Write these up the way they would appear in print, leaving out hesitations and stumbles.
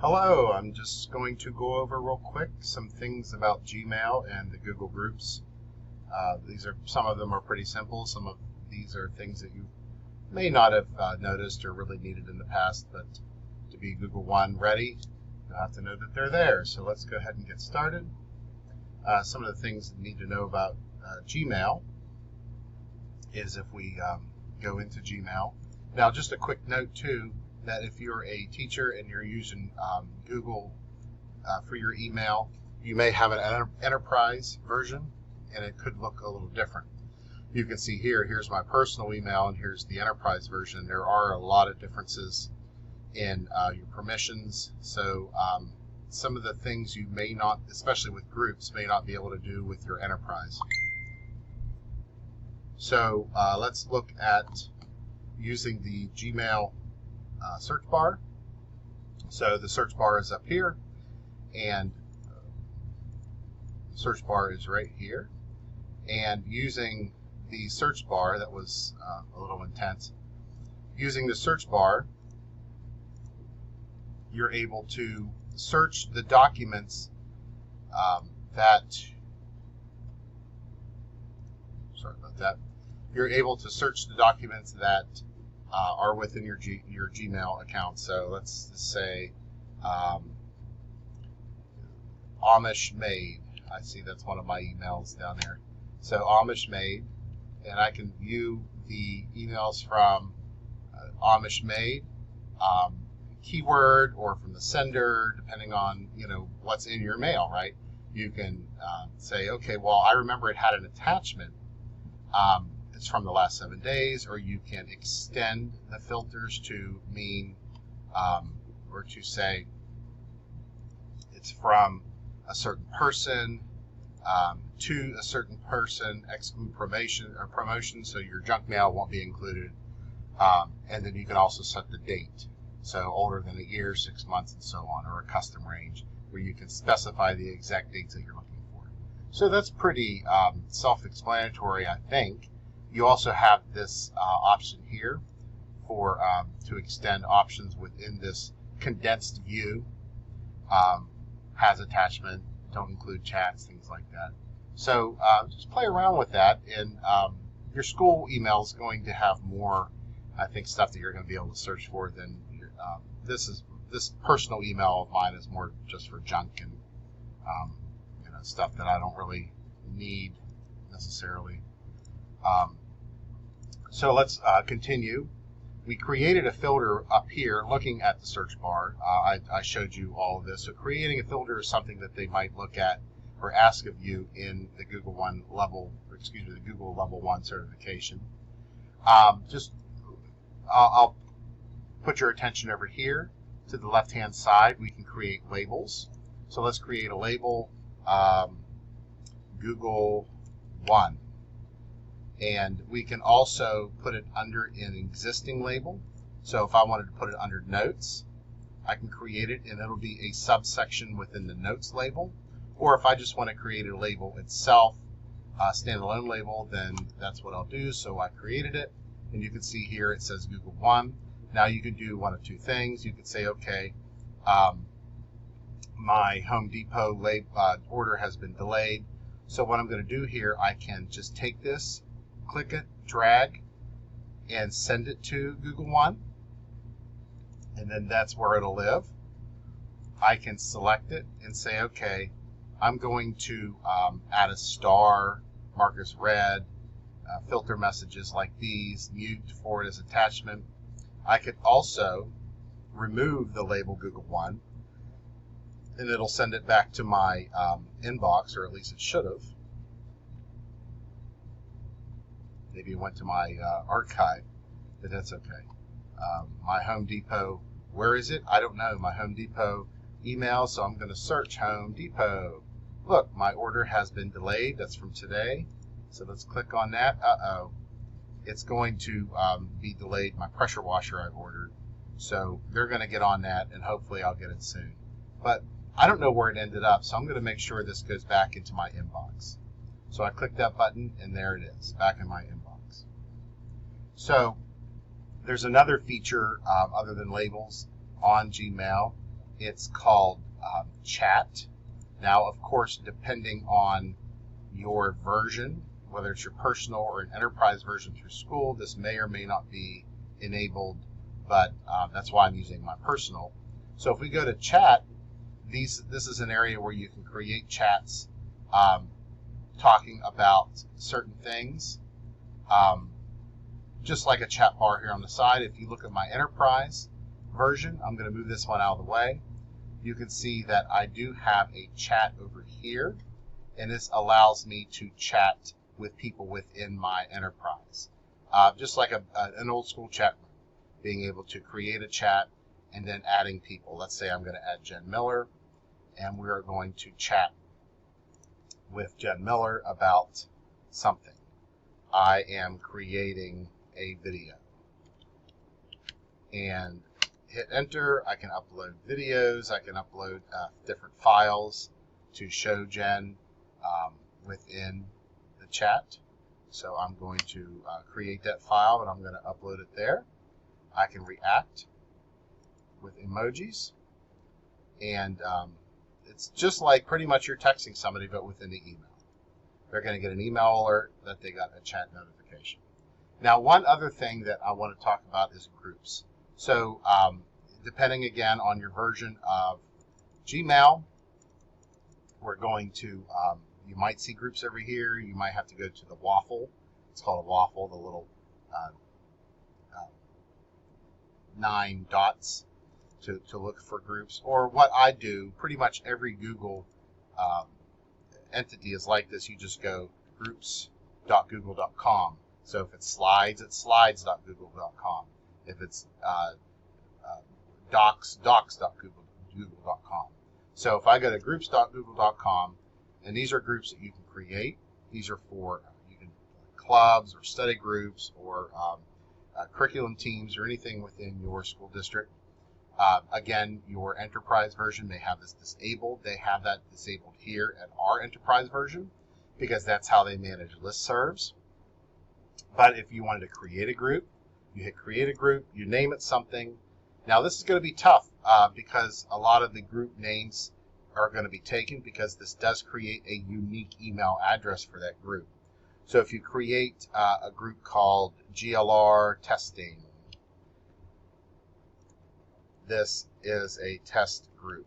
Hello, I'm just going to go over real quick some things about Gmail and the Google Groups. Some of them are pretty simple. Some of these are things that you may not have noticed or really needed in the past, but to be Google One ready, you'll have to know that they're there. So let's go ahead and get started. Some of the things you need to know about Gmail is if we go into Gmail. Now, just a quick note too, that if you're a teacher and you're using Google for your email, you may have an enterprise version and it could look a little different. You can see here's my personal email and here's the enterprise version. There are a lot of differences in your permissions. So some of the things you may not, especially with groups, may not be able to do with your enterprise. So let's look at using the Gmail search bar. So the search bar is up here and the search bar is right here, and using the search bar, that was a little intense, using the search bar you're able to search the documents you're able to search the documents that are within your Gmail account. So let's just say Amish Maid. I see that's one of my emails down there. So Amish Maid, and I can view the emails from Amish Maid, keyword, or from the sender, depending on what's in your mail. Right? You can say, okay, well, I remember it had an attachment. It's from the last 7 days, or you can extend the filters to mean, or to say it's from a certain person, to a certain person, exclude promotion, so your junk mail won't be included. And then you can also set the date, so older than a year, 6 months, and so on, or a custom range where you can specify the exact dates that you're looking for. So that's pretty self-explanatory, I think. You also have this option here for to extend options within this condensed view. Has attachment, don't include chats, things like that. So just play around with that, and your school email is going to have more, I think, stuff that you're going to be able to search for than this personal email of mine is more just for junk and stuff that I don't really need necessarily. So let's continue. We created a filter up here looking at the search bar. I showed you all of this. So creating a filter is something that they might look at or ask of you in the Google the Google Level 1 certification. I'll put your attention over here to the left-hand side. We can create labels. So let's create a label, Google One. And we can also put it under an existing label. So if I wanted to put it under notes, I can create it and it'll be a subsection within the notes label. Or if I just want to create a label itself, a standalone label, then that's what I'll do. So I created it, and you can see here it says Google One. Now you can do one of two things. You could say, okay, my Home Depot order has been delayed. So what I'm going to do here, I can just take this, click it, drag, and send it to Google One, and then that's where it'll live. I can select it and say, okay, I'm going to add a star, mark as read, filter messages like these, mute, forward as attachment. I could also remove the label Google One, and it'll send it back to my inbox, or at least it should have. Maybe it went to my archive, but that's okay. My Home Depot, where is it? I don't know. My Home Depot email, so I'm going to search Home Depot. Look, my order has been delayed. That's from today. So let's click on that. Uh-oh. It's going to be delayed. My pressure washer I've ordered. So they're going to get on that, and hopefully I'll get it soon. But I don't know where it ended up, so I'm going to make sure this goes back into my inbox. So I click that button, and there it is, back in my inbox. So there's another feature other than labels on Gmail, It's called Chat. Now, of course, depending on your version, whether it's your personal or an enterprise version through school, this may or may not be enabled, but that's why I'm using my personal. So if we go to Chat, this is an area where you can create chats talking about certain things, just like a chat bar here on the side. If you look at my enterprise version, I'm going to move this one out of the way. You can see that I do have a chat over here, and this allows me to chat with people within my enterprise, just like an old school chat room, being able to create a chat and then adding people. Let's say I'm going to add Jen Miller, and we are going to chat with Jen Miller about something. I am creating a video, and hit enter. I can upload videos. I can upload different files to show Jen within the chat. So I'm going to create that file, and I'm going to upload it there. I can react with emojis, and it's just like pretty much you're texting somebody, but within the email. They're going to get an email alert that they got a chat notification. Now, one other thing that I want to talk about is groups. So depending again on your version of Gmail, we're going to, you might see groups over here. You might have to go to the waffle. It's called a waffle, the little 9 dots to look for groups. Or what I do, pretty much every Google entity is like this. You just go groups.google.com. So if it's slides, it's slides.google.com. If it's docs, docs.google.com. So if I go to groups.google.com, and these are groups that you can create. These are for clubs or study groups or curriculum teams or anything within your school district. Again, your enterprise version may have this disabled. They have that disabled here at our enterprise version because that's how they manage listservs. But if you wanted to create a group, you hit create a group, you name it something. Now this is going to be tough because a lot of the group names are going to be taken because this does create a unique email address for that group. So if you create a group called GLR Testing, this is a test group.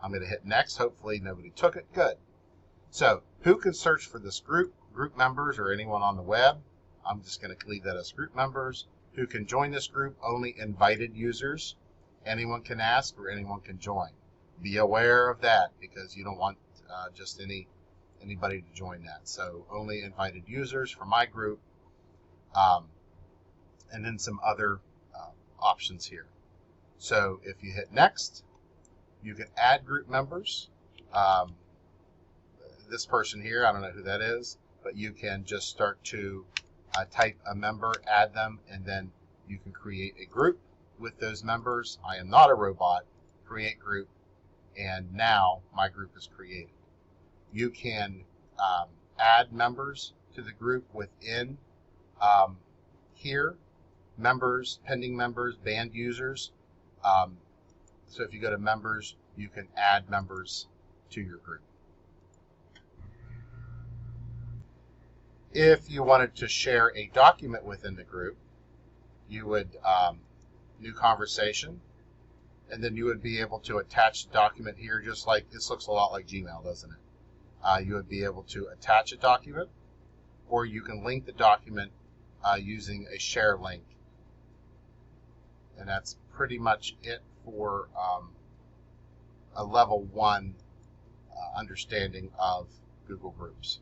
I'm going to hit next. Hopefully nobody took it. Good. So who can search for this group? Group members or anyone on the web. I'm just going to leave that as group members. Who can join this group? Only invited users. Anyone can ask or anyone can join. Be aware of that because you don't want just anybody to join that. So only invited users for my group, and then some other options here. So if you hit next, you can add group members. This person here, I don't know who that is, but you can just start to type a member, add them, and then you can create a group with those members. I am not a robot. Create group, and now my group is created. You can add members to the group within here, members, pending members, banned users. So if you go to members, you can add members to your group. If you wanted to share a document within the group, you would new conversation, and then you would be able to attach the document here, just like this looks a lot like Gmail, doesn't it? You would be able to attach a document, or you can link the document using a share link. And that's pretty much it for a level 1 understanding of Google Groups.